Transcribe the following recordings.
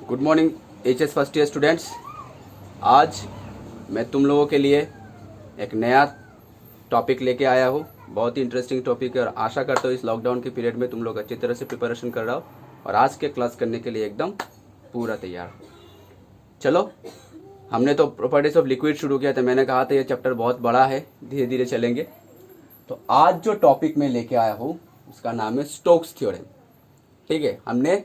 Good morning HS first year students. आज मैं तुम लोगों के लिए एक नया टॉपिक लेके आया हूँ। बहुत ही इंटरेस्टिंग टॉपिक है और आशा करता हूँ इस लॉकडाउन के पीरियड में तुम लोग अच्छी तरह से प्रिपरेशन कर रहा हो और आज के क्लास करने के लिए एकदम पूरा तैयार हो। चलो, हमने तो प्रॉपर्टीज ऑफ लिक्विड शुरू किया था। मैंने कहा था ये चैप्टर बहुत बड़ा है, धीरे धीरे चलेंगे। तो आज जो टॉपिक मैं लेके आया हूँ उसका नाम है स्टोक्स थ्योरम। ठीक है, हमने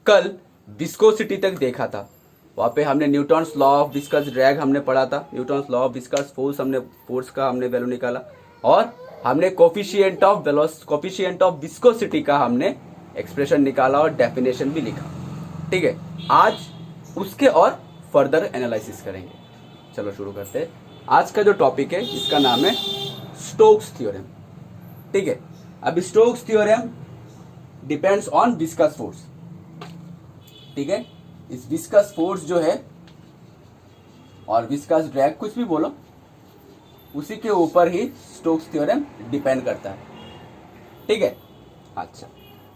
कल विस्कोसिटी तक देखा था। वहाँ पे हमने Newton's law of viscous drag हमने पढ़ा था, Newton's law of viscous force का हमने वैल्यू निकाला और हमने कोफिशिएंट ऑफ विस्कोसिटी का हमने एक्सप्रेशन निकाला और डेफिनेशन भी लिखा। ठीक है, आज उसके और फर्दर एनालिसिस करेंगे। चलो शुरू करते हैं। आज का जो टॉपिक है इसका नाम है स्टोक्स थ्योरम। ठीक है, अब Stokes theorem depends on viscous force. ठीक है, इस विस्कस फोर्स जो है और विस्कस ड्रैग, कुछ भी बोलो, उसी के ऊपर ही स्टोक्स थ्योरम डिपेंड करता है। ठीक है, अच्छा,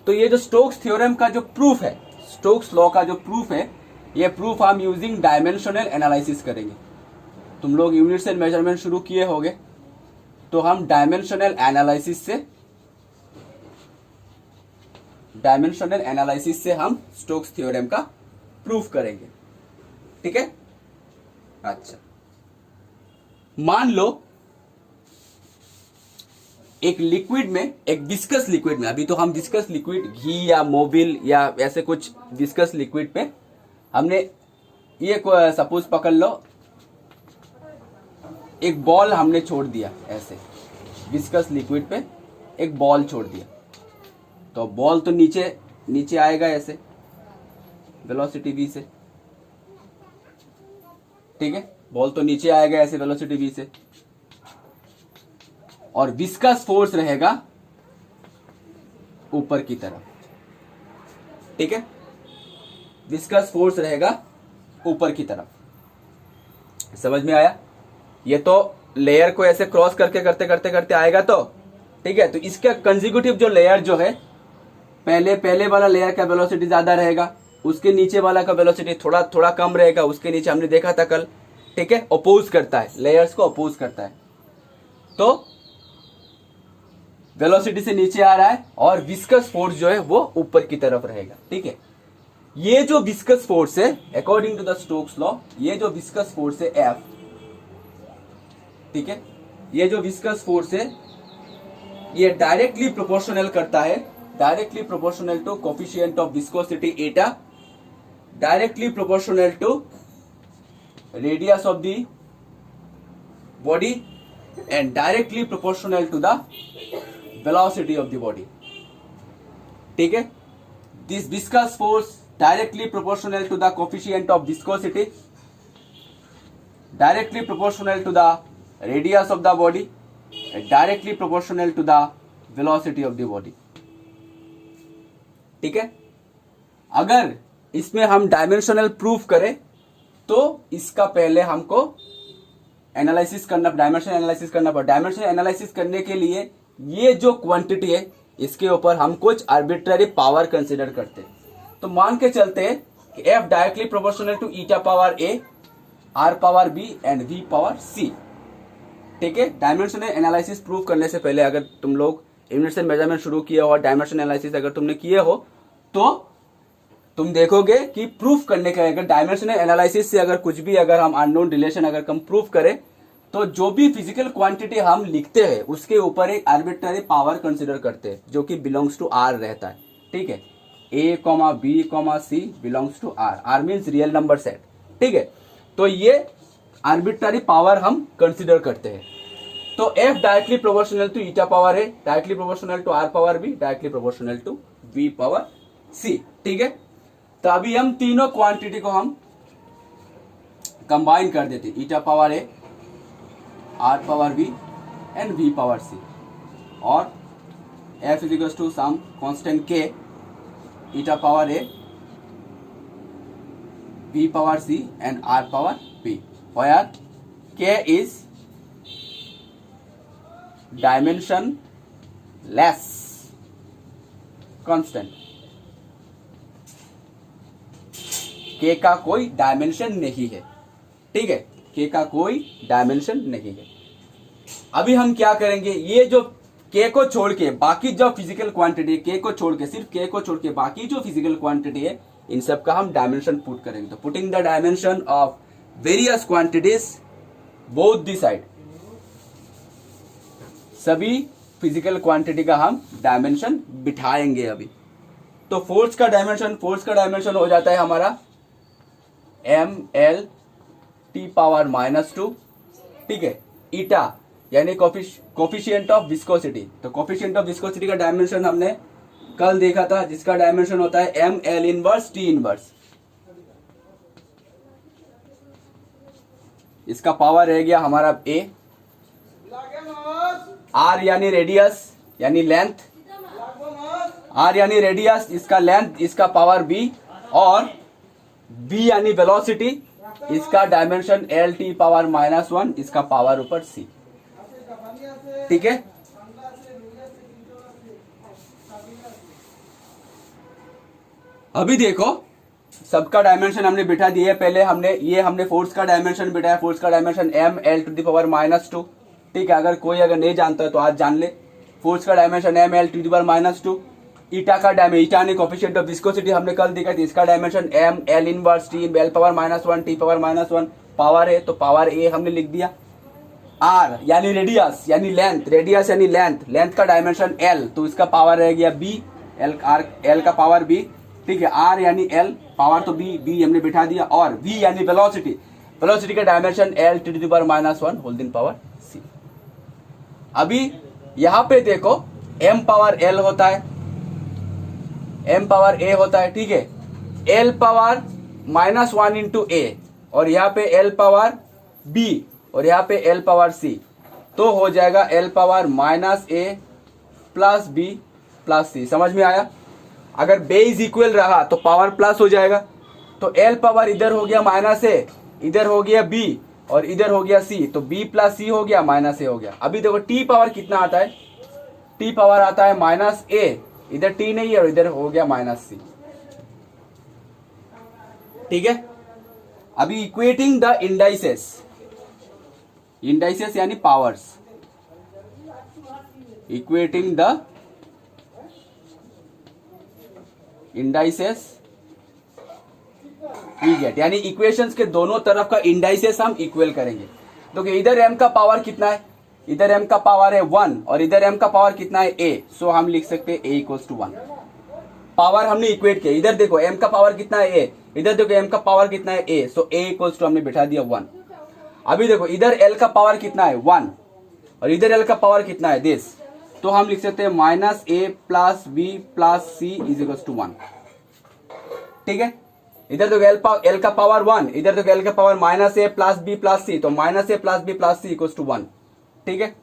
तो ये जो स्टोक्स थ्योरम का जो प्रूफ है, स्टोक्स लॉ का जो प्रूफ है, ये प्रूफ हम यूजिंग डायमेंशनल एनालिसिस करेंगे। तुम लोग यूनिट्स एंड मेजरमेंट शुरू किए होंगे, तो हम डायमेंशनल एनालिसिस से हम स्टोक्स थ्योरम का प्रूफ करेंगे। ठीक है, अच्छा, मान लो एक लिक्विड में, एक विस्कस लिक्विड में, अभी तो हम विस्कस लिक्विड घी या मोबिल या ऐसे कुछ विस्कस लिक्विड पे हमने ये सपोज पकड़ लो, एक बॉल हमने छोड़ दिया, ऐसे विस्कस लिक्विड पे एक बॉल छोड़ दिया, तो बॉल तो नीचे आएगा ऐसे वेलोसिटी v से। ठीक है, बॉल तो नीचे आएगा ऐसे वेलोसिटी v से और विस्कस फोर्स रहेगा ऊपर की तरफ। ठीक है, विस्कस फोर्स रहेगा ऊपर की तरफ। समझ में आया? ये तो लेयर को ऐसे क्रॉस करते आएगा तो। ठीक है, तो इसका कंसेक्यूटिव जो लेयर जो है, पहले वाला लेयर का वेलोसिटी ज्यादा रहेगा, उसके नीचे वाला का वेलोसिटी थोड़ा कम रहेगा, उसके नीचे हमने देखा था कल। ठीक है, अपोज करता है, लेयर्स को अपोज करता है, तो वेलोसिटी से नीचे आ रहा है और विस्कस फोर्स जो है वो ऊपर की तरफ रहेगा। ठीक है, ये जो विस्कस फोर्स है according to the Stokes law, ये जो विस्कस फोर्स है F, ठीक है, ये जो विस्कस फोर्स है ये डायरेक्टली प्रोपोर्शनल करता है, directly proportional to coefficient of viscosity eta, directly proportional to radius of the body and directly proportional to the velocity of the body. ठीक है, this viscous force directly proportional to the coefficient of viscosity, directly proportional to the radius of the body, and directly proportional to the velocity of the body. ठीक है, अगर इसमें हम dimensional proof करें तो इसका पहले हमको एनालिसिस करना, डायमेंशन एनालिसिस करना पड़ेगा। डायमेंशन एनालिसिस करने के लिए ये जो क्वांटिटी है इसके ऊपर हम कुछ आर्बिट्ररी पावर कंसिडर करते हैं। तो मान के चलते हैं कि F directly proportional to eta power A, R power B and V power C। ठीक है, डायमेंशनल एनालिसिस प्रूव करने से पहले अगर तुम लोग यूनिट्स एंड मेजरमेंट शुरू किए हो और डायमेंशन एनालिसिस अगर तुमने किए हो तो तुम देखोगे कि प्रूफ करने का, अगर डायमेंशनल एनालिसिस से अगर कुछ भी, अगर हम अननोन रिलेशन अगर हम प्रूफ करें तो जो भी फिजिकल क्वांटिटी हम लिखते हैं उसके ऊपर एक आर्बिट्ररी पावर कंसिडर करते हैं जो कि बिलोंग्स टू R रहता है। ठीक है, A, B, C belongs to R. R means real number set. ठीक है, तो ये आर्बिट्ररी पावर हम कंसिडर करते हैं। तो F directly proportional to eta power A, directly proportional to R power B, directly proportional to V power C। ठीक है, तो अभी हम तीनों क्वांटिटी को हम कंबाइन कर देते, eta power A, R power B and V power C, और F is equal to some constant K, eta power A, V power C and R power P, where K is dimensionless constant। के का कोई dimension नहीं है, ठीक है, के का कोई डायमेंशन नहीं है। अभी हम क्या करेंगे, ये जो के को छोड़ के बाकी जो फिजिकल क्वांटिटी, के को छोड़ के, सिर्फ के को छोड़ के बाकी जो फिजिकल क्वांटिटी है इन सब का हम डायमेंशन पुट करेंगे। तो putting the dimension of various quantities both the side, सभी फिजिकल क्वांटिटी का हम डायमेंशन बिठाएंगे अभी। तो फोर्स का डायमेंशन हो जाता है हमारा एम एल टी पावर -2, ठीक है। ईटा यानी कोफिशिएंट ऑफ विस्कोसिटी, तो कोफिशिएंट ऑफ विस्कोसिटी का डायमेंशन हमने कल देखा था, जिसका डायमेंशन होता है M L inverse T inverse. इसका पावर रह गया हमारा ए। आर यानी रेडियस यानी लेंथ, आर यानी रेडियस, इसका लेंथ, इसका पावर बी, और बी यानी वेलोसिटी, इसका डायमेंशन एल टी पावर -1, इसका पावर ऊपर सी, ठीक है। अभी देखो सबका डायमेंशन हमने बिठा दिए। पहले हमने फोर्स का डायमेंशन बिठाया, फोर्स का dimension M L to the power -2, ठीक है। अगर नहीं जानता है तो आज जान ले, फोर्स का dimension M L to the power -2। Eta का डायमेंशन, ईटा ने कोफिशिएंट ऑफ विस्कोसिटी हमने कल देखा था, इसका dimension M L inverse T L power -1 T power -1, power है तो पावर ए हमने लिख दिया। आर यानी रेडियस यानी लेंथ, रेडियस यानी लेंथ का डायमेंशन एल, तो इसका पावर रह गया बी, एल का पावर बी, ठीक है। आर यानी एल, पावर तो बी हमने बिठा दिया, और वी यानी वेलोसिटी का dimension L to the power -1 whole दिन पावर सी। अभी यहां पे देखो m पावर l होता है, m पावर a होता है, ठीक है। l पावर -1 इंटू a, और यहाँ पे l पावर b, और यहाँ पे l पावर c, तो हो जाएगा l power -a plus b plus c। समझ में आया? अगर बेस इक्वल रहा तो पावर प्लस हो जाएगा, तो l पावर इधर हो गया -a, इधर हो गया b, और इधर हो गया c, तो b प्लस c हो गया -a हो गया। अभी देखो t पावर कितना आता है, t पावर आता है -a, इधर t नहीं है और इधर हो गया -c, ठीक है। अभी इक्वेटिंग द इंडाइसेस यानी powers, equating the indices we get, यानी इक्वेशंस के दोनों तरफ का इंडाइसेस हम इक्वल करेंगे। तो इधर m का पावर कितना है, इधर m का पावर है 1, और इधर m का पावर कितना है a, सो हम लिख सकते हैं a = 1। पावर हमने इक्वेट किया, इधर देखो m का पावर कितना है a, इधर देखो m का पावर कितना है a, सो a = हमने बिठा दिया 1। अभी देखो इधर l का पावर कितना है 1, और इधर l का पावर कितना है दिस, तो हम लिख सकते हैं -a plus b plus c = 1, ठीक है। इधर देखो l का पावर 1, इधर देखो l का power -a plus b plus c, तो -a plus b plus c = 1, ठीक है।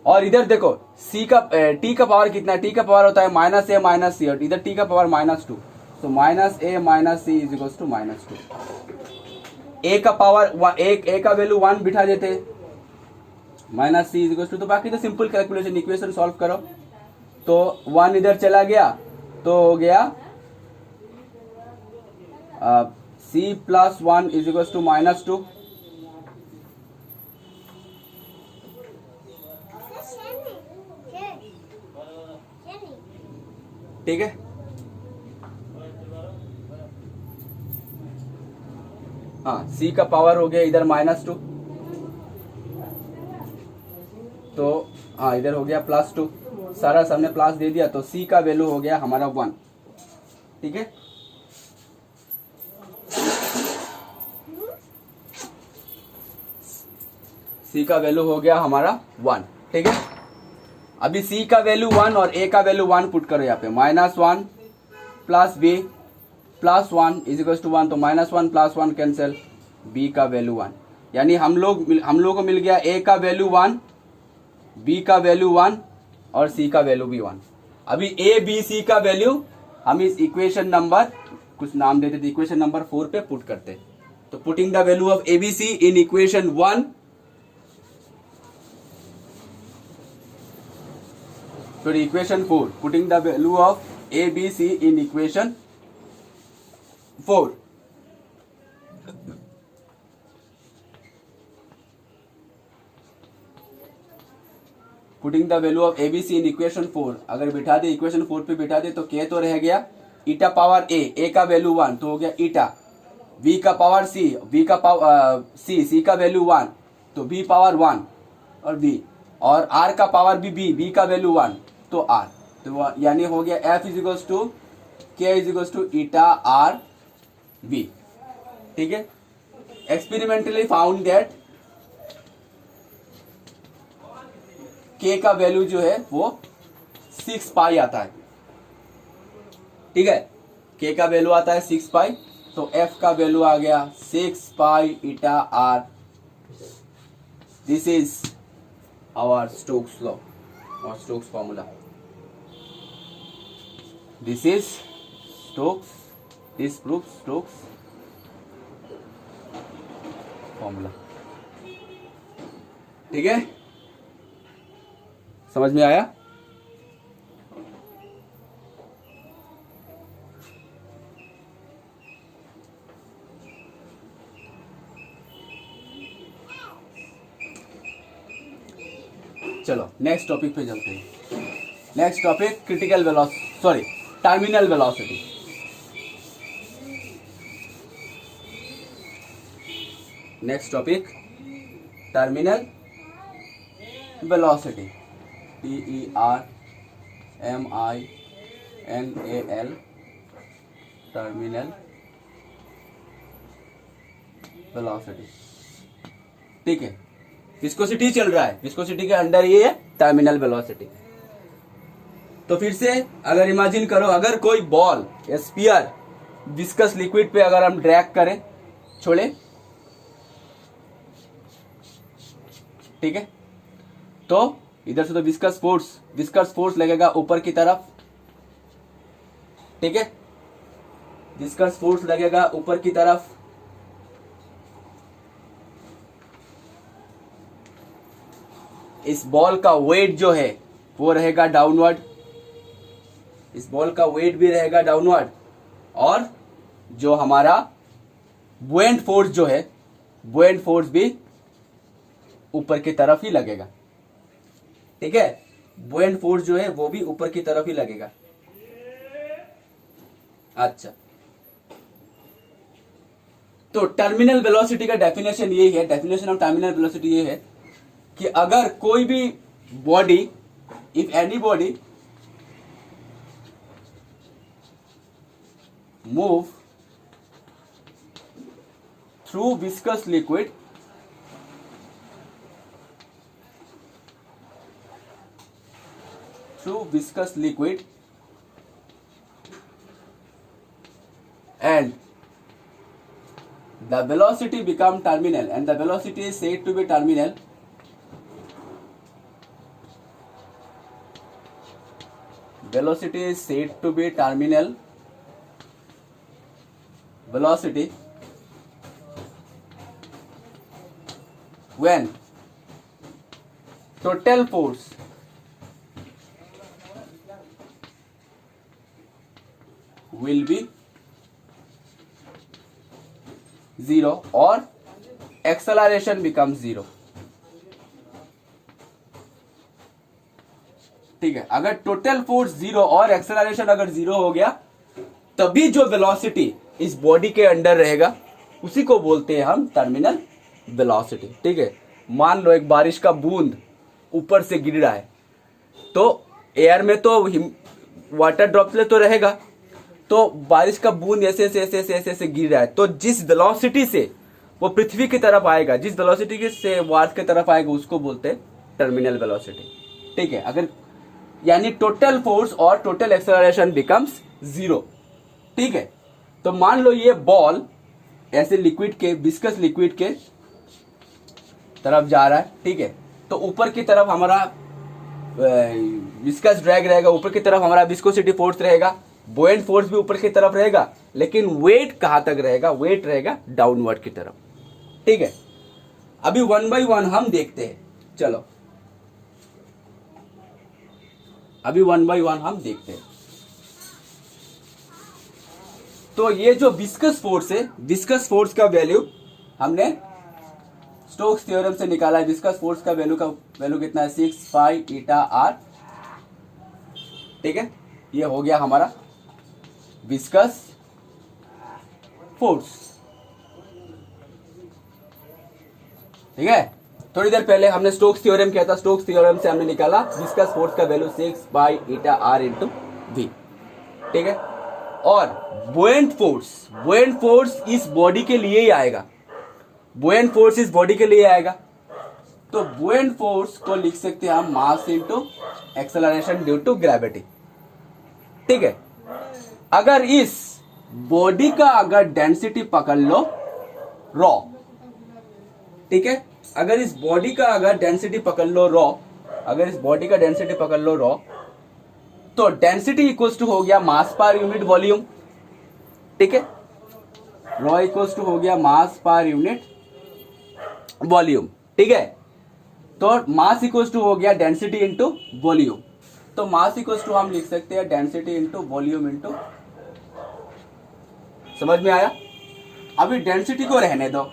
और इधर देखो c का t का पावर कितना है, t का पावर होता है -a माइनस c, और इधर t का पावर -2, तो -a माइनस c = -2। a का पावर a का वैल्यू 1 बिठा देते हैं, -c = तो बाकी तो सिंपल कैलकुलेशन, इक्वेशन सॉल्व करो, तो 1 इधर चला गया तो हो गया c + 1 = -2, ठीक है। हाँ, c का पावर हो गया इधर -2, तो हाँ इधर हो गया +2, सारा सबने प्लस दे दिया, तो c का वैल्यू हो गया हमारा 1, ठीक है। c का वैल्यू हो गया हमारा 1, ठीक है। अभी c का वैल्यू 1 और a का वैल्यू 1 पुट करो यहाँ पे, -1 प्लस b प्लस 1 = 1, तो -1 प्लस 1 कैंसिल, b का वैल्यू 1, यानी हम लोग को मिल गया a का वैल्यू 1, b का वैल्यू 1, और c का वैल्यू भी 1। अभी a b c का वैल्यू हम इस इक्वेशन नंबर, कुछ नाम देते थे, इक्वेशन नंबर 4 पे पुट करते, तो putting the value of abc in equation 1, फिर equation 4, putting the value of abc in equation 4, putting the value of ABC in equation 4, अगर बिठा दे इक्वेशन 4 पे बिठा दे तो के तो रह गया ईटा पावर ए का वैल्यू 1 तो हो गया ईटा, वी का पावर सी, वी का पावर सी का वैल्यू 1 तो बी पावर 1 और बी, और आर का पावर भी बी का वैल्यू 1 तो आर, तो यानी हो गया F is equals to K is equals to eta R B. ठीक है, एक्सपेरिमेंटली फाउंड दैट के का वैल्यू जो है वो 6 पाई आता है। ठीक है, के का वैल्यू आता है 6 पाई, तो एफ का वैल्यू आ गया 6 pi eta R. This is our Stokes law और Stokes formula. This is Stokes, this proof Stokes formula. ठीक है, समझ में आया? चलो नेक्स्ट टॉपिक पे चलते हैं। Next topic critical velocity, sorry terminal velocity. Next topic terminal velocity, TERMINAL, terminal velocity. ठीक है, विस्कोसिटी चल रहा है, विस्कोसिटी के अंडर ये है टर्मिनल वेलोसिटी। तो फिर से अगर इमेजिन करो, अगर कोई बॉल या स्फीयर विस्कस लिक्विड पे अगर हम ड्रैग करें, छोड़े, ठीक है, तो इधर से तो विस्कस फोर्स लगेगा ऊपर की तरफ। ठीक है, विस्कस फोर्स लगेगा ऊपर की तरफ। इस बॉल का वेट जो है वो रहेगा डाउनवर्ड, इस बॉल का वेट भी रहेगा डाउनवर्ड, और जो हमारा बुएंट फोर्स जो है, बुएंट फोर्स भी ऊपर की तरफ ही लगेगा। ठीक है, बुएंट फोर्स जो है वो भी ऊपर की तरफ ही लगेगा। अच्छा, तो टर्मिनल वेलोसिटी का डेफिनेशन यही है, डेफिनेशन ऑफ टर्मिनल वेलोसिटी ये है कि अगर कोई भी body, if any body move through viscous liquid, and the velocity become terminal, and the velocity is said to be terminal, velocity is said to be terminal velocity when total force will be 0 और acceleration becomes 0। ठीक है, अगर total force 0 और acceleration अगर 0 हो गया, तभी जो वेलोसिटी इस बॉडी के अंडर रहेगा उसी को बोलते हैं हम टर्मिनल वेलोसिटी। ठीक है, मान लो एक बारिश का बूंद ऊपर से गिर रहा है, तो एयर में तो वाटर ड्रॉपलेट तो रहेगा, तो बारिश का बूंद ऐसे ऐसे गिर रहा है, तो जिस वेलोसिटी से वो पृथ्वी की तरफ आएगा, जिस वेलोसिटी से वो अर्थ की तरफ आएगा, उसको बोलते हैं टर्मिनल वेलोसिटी। ठीक है, अगर यानी टोटल फोर्स और टोटल एक्सेलरेशन बिकम्स 0। ठीक है, तो मान लो ये बॉल ऐसे लिक्विड के, विस्कस लिक्विड के तरफ जा रहा है। ठीक है, तो ऊपर की तरफ हमारा विस्कस ड्रैग रहेगा, ऊपर की तरफ हमारा विस्कोसिटी फोर्स रहेगा, बुएंट फोर्स भी ऊपर की तरफ रहेगा, लेकिन वेट कहां तक रहेगा? वेट रहेगा डाउनवर्ड की तरफ। ठीक है, अभी 1 by 1 हम देखते हैं। चलो अभी 1 by 1 हम देखते हैं। तो ये जो विस्कस फोर्स है, विस्कस फोर्स का वैल्यू हमने स्टोक्स थ्योरम से निकाला है। विस्कस फोर्स का वैल्यू कितना है, 6 पाई ईटा आर। ठीक है, ये हो गया हमारा विस्कस फोर्स। ठीक है, थोड़ी देर पहले हमने स्टोक्स थ्योरम किया था, स्टोक्स थ्योरम से हमने निकाला विस्कस फोर्स का value 6 pi eta R into V. ठीक है, और बुएंट फोर्स इस बॉडी के लिए ही आएगा, बुएंट फोर्स इस बॉडी के लिए आएगा। तो बुएंट फोर्स को लिख सकते हैं हम mass into acceleration due to gravity. ठीक है, अगर इस बॉडी का अगर डेंसिटी पकड़ लो रॉ, ठीक है, अगर इस बॉडी का अगर डेंसिटी पकड़ लो रॉ, अगर इस बॉडी का डेंसिटी पकड़ लो रॉ, तो डेंसिटी इक्वल्स टू हो गया मास पर यूनिट वॉल्यूम। ठीक है, रॉ इक्वल्स टू हो गया मास पर यूनिट वॉल्यूम। ठीक है, तो मास इक्वल्स टू हो गया डेंसिटी इंटू वॉल्यूम। तो मास इक्वल्स टू हम लिख सकते हैं डेंसिटी इंटू वॉल्यूम इंटू, समझ में आया? अभी डेंसिटी को रहने दो,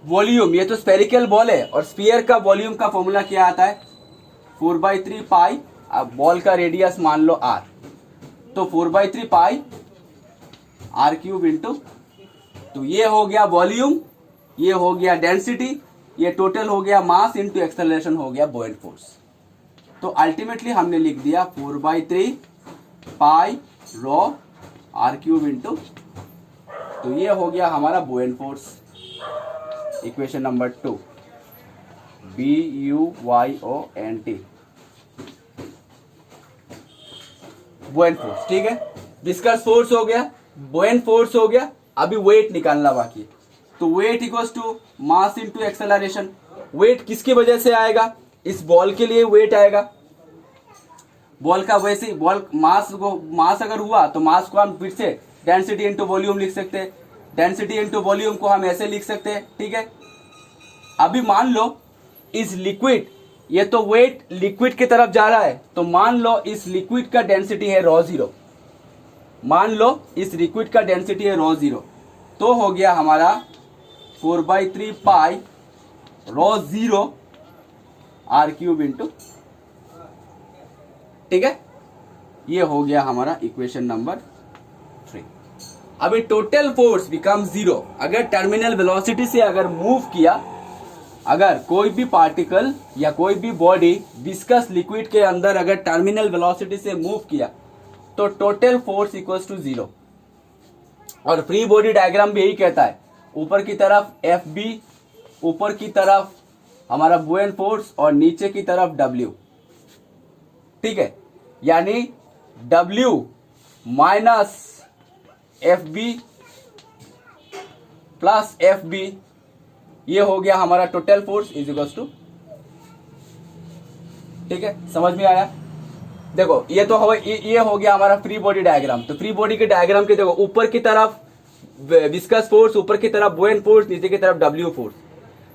वॉल्यूम, ये तो स्फेरिकल बॉल है और स्फीयर का वॉल्यूम का फॉर्मूला क्या आता है, 4/3 पाई, अब बॉल का रेडियस मान लो r, तो 4/3 पाई r क्यूब इंटू, तो ये हो गया वॉल्यूम, ये हो गया डेंसिटी, ये टोटल हो गया मास इंटू एक्सेलरेशन हो गया बुएंट फोर्स। तो अल्टीमेटली हमने लिख दिया 4/3 pi rho r cube into, तो ये हो गया हमारा buoyant force. Equation number 2, BUYONT, buoyant force. ठीक है, विस्कस फोर्स हो गया, बुएंट फोर्स हो गया, अभी वेट निकालना बाकी है। तो weight equals to mass into acceleration. Weight किसकी वजह से आएगा, इस बॉल के लिए वेट आएगा, बॉल का वैसे बॉल मास अगर हुआ तो मास को हम फिर से डेंसिटी इंटू वॉल्यूम लिख सकते हैं, डेंसिटी इंटू वॉल्यूम को हम ऐसे लिख सकते हैं। ठीक है, अभी मान लो इस लिक्विड, ये तो वेट लिक्विड की तरफ जा रहा है, तो मान लो इस लिक्विड का डेंसिटी है रॉ 0, मान लो इस लिक्विड का डेंसिटी है रॉ 0, तो हो गया हमारा 4/3 pi rho 0 r cube into. ठीक है, ये हो गया हमारा इक्वेशन नंबर 3। अभी टोटल फोर्स बिकम 0। अगर टर्मिनल वेलोसिटी से अगर मूव किया, अगर कोई भी पार्टिकल या कोई भी बॉडी विस्कस लिक्विड के अंदर अगर टर्मिनल वेलोसिटी से मूव किया, तो टोटल फोर्स इक्वल्स टू 0। और फ्री बॉडी डायग्राम भी यही कहता है, ऊपर की तरफ FB, ऊपर की तरफ हमारा बुएंट फोर्स और नीचे की तरफ W। ठीक है, यानी W minus FB plus FB, ये हो गया हमारा total force is equals to. ठीक है, समझ में आया? देखो ये तो ये हो गया हमारा फ्री बॉडी डायग्राम। तो फ्री बॉडी के डायग्राम के देखो, ऊपर की तरफ विस्कस फोर्स, ऊपर की तरफ बुएंट फोर्स, नीचे की तरफ W फोर्स।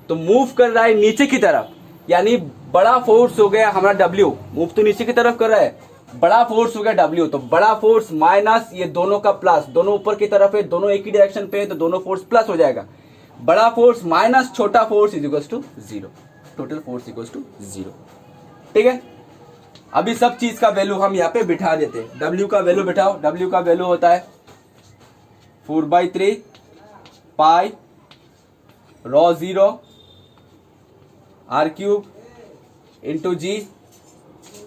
तो मूव कर रहा है नीचे की तरफ, यानी बड़ा फोर्स हो गया हमारा W, मूव तो नीचे की तरफ कर रहा है, बड़ा फोर्स हो गया W। तो बड़ा फोर्स माइनस ये दोनों का प्लस, दोनों ऊपर की तरफ है, दोनों एक ही डायरेक्शन पे है, तो दोनों फोर्स प्लस हो जाएगा। बड़ा फोर्स माइनस छोटा force is equals to 0, total force equals to 0। ठीक है, अभी सब चीज का वैल्यू हम यहाँ पे बिठा देते हैं। W का वैल्यू बिठाओ, W का वैल्यू होता है 4/3 pi rho 0 r cube into G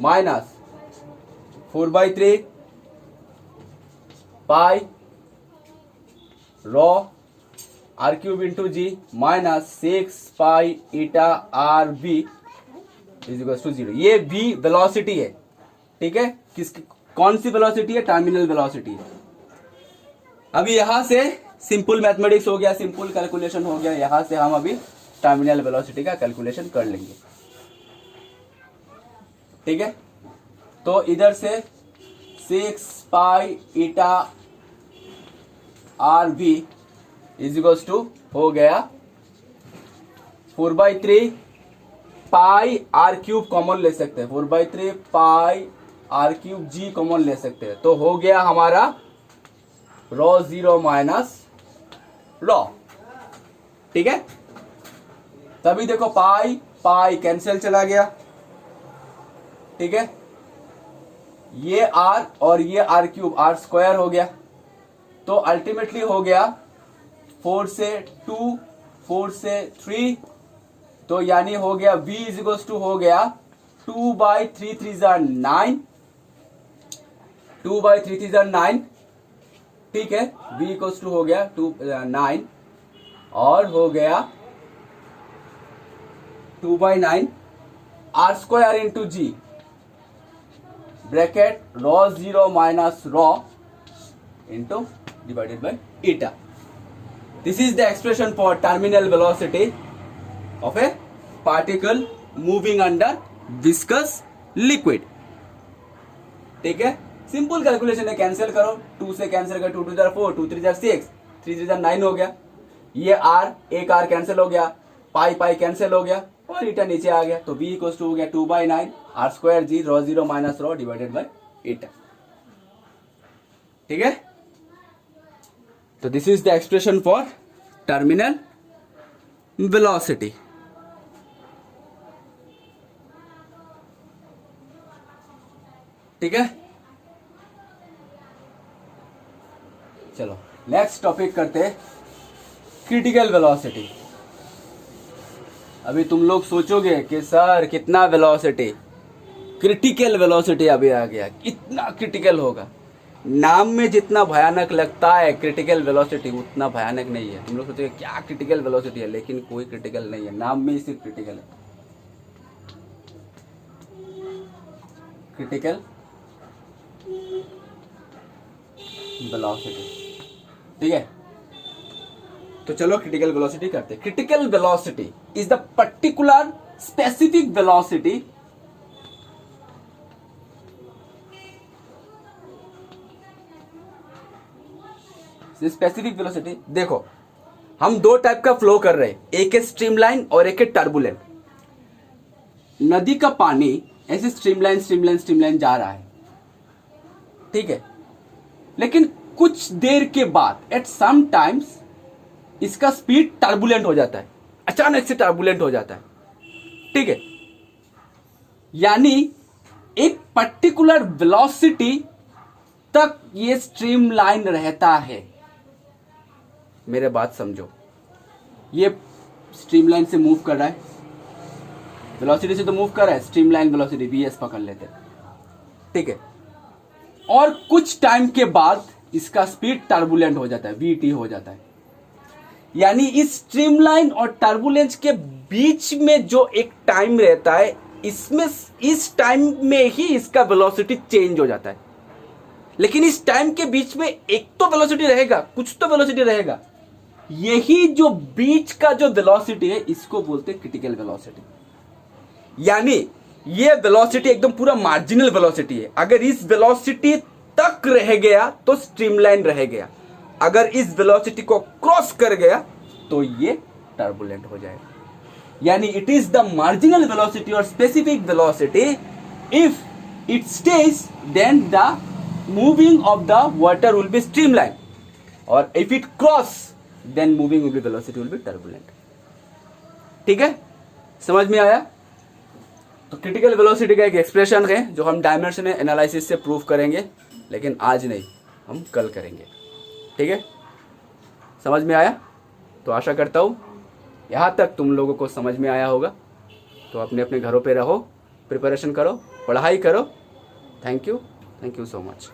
minus 4/3 pi rho r cube into G minus 6 pi eta RB is equal to 0। ये V वेलोसिटी है। ठीक है, कौन सी वेलोसिटी है, टर्मिनल वेलोसिटी है। अभी यहां से सिंपल मैथमेटिक्स हो गया, सिंपल कैलकुलेशन हो गया, यहां से हम अभी टर्मिनल वेलोसिटी का कैलकुलेशन कर लेंगे। ठीक है, तो इधर से 6 pi eta RB is equals to हो गया 4/3 पाई R क्यूब कॉमन ले सकते हैं, 4/3 पाई R क्यूब G कॉमन ले सकते हैं, तो हो गया हमारा रॉ जीरो माइनस रॉ, ठीक है। तभी देखो पाई पाई कैंसिल चला गया, ठीक है। ये आर और ये आर क्यूब, आर स्क्वायर हो गया, तो अल्टीमेटली हो गया 4 से 2, 4 से 3, तो यानी हो गया v इज इक्वल्स टू हो गया 2/3 3 जार 9, 2/3 3 जार 9, ठीक है। v इक्वल्स टू हो गया 9 और हो गया 2/9 R square into G, bracket rho zero minus rho into divided by eta. This is the expression for terminal velocity of a particle moving under viscous liquid, ठीक है। Simple calculation है, cancel करो, 2 से कैंसिल कर, 2 2 jar 4, 2 3 jar 6, 3 3 jar 9 हो गया। ये are, एक आर कैंसिल हो गया, पाई पाई कैंसिल हो गया और ईटा नीचे आ गया, तो v इक्वल्स टू हो गया 2/9 R square G rho zero minus rho divided by eta, ठीक है। तो this is the expression for terminal velocity, ठीक है। चलो नेक्स्ट टॉपिक करते हैं, क्रिटिकल वेलोसिटी। अभी तुम लोग सोचोगे कि सर कितना वेलोसिटी, क्रिटिकल वेलोसिटी अभी आ गया, कितना क्रिटिकल होगा। नाम में जितना भयानक लगता है क्रिटिकल वेलोसिटी उतना भयानक नहीं है। तुम लोग सोचोगे क्या क्रिटिकल वेलोसिटी है, लेकिन कोई क्रिटिकल नहीं है, नाम में ही सिर्फ क्रिटिकल है। क्रिटिकल वेलोसिटी, ठीक है। तो चलो क्रिटिकल वेलोसिटी करते हैं। Critical velocity is the particular specific velocity specific velocity. देखो हम दो टाइप का फ्लो कर रहे हैं, एक है स्ट्रीमलाइन और एक है टर्बुलेंट। नदी का पानी ऐसे स्ट्रीमलाइन स्ट्रीमलाइन स्ट्रीमलाइन जा रहा है, ठीक है। लेकिन कुछ देर के बाद एट सम टाइम्स इसका स्पीड टर्बुलेंट हो जाता है, अचानक से टर्बुलेंट हो जाता है, ठीक है। यानी एक पर्टिकुलर वेलोसिटी तक ये स्ट्रीमलाइन रहता है। मेरे बात समझो, ये स्ट्रीमलाइन से मूव कर रहा है, वेलोसिटी से तो मूव कर रहा है, स्ट्रीमलाइन वेलोसिटी वीएस पकड़ लेते हैं, ठीक है। और कुछ टाइम के बाद इसका स्पीड टर्बुलेंट हो जाता है, वीटी हो जाता है। यानी इस स्ट्रीमलाइन और टर्बुलेंस के बीच में जो एक टाइम रहता है, इसमें इस टाइम में ही इसका वेलोसिटी चेंज हो जाता है। लेकिन इस टाइम के बीच में एक तो वेलोसिटी रहेगा, कुछ तो वेलोसिटी रहेगा। यही जो बीच का जो वेलोसिटी है इसको बोलते हैं क्रिटिकल वेलोसिटी। यानी ये वेलोसिटी एकदम पूरा मार्जिनल वेलोसिटी है। अगर इस वेलोसिटी तक रह गया तो स्ट्रीमलाइन रह गया, अगर इस वेलोसिटी को क्रॉस कर गया तो ये टर्बुलेंट हो जाएगा। यानी it is the marginal velocity और specific velocity. If it stays then the moving of the water will be streamline, और if it cross then moving will be velocity will be turbulent, ठीक है। समझ में आया? तो क्रिटिकल वेलोसिटी का एक एक्सप्रेशन है जो हम डायमेंशनल एनालिसिस से प्रूव करेंगे, लेकिन आज नहीं, हम कल करेंगे, ठीक है। समझ में आया? तो आशा करता हूँ यहाँ तक तुम लोगों को समझ में आया होगा। तो अपने अपने घरों पे रहो, प्रिपरेशन करो, पढ़ाई करो। Thank you so much.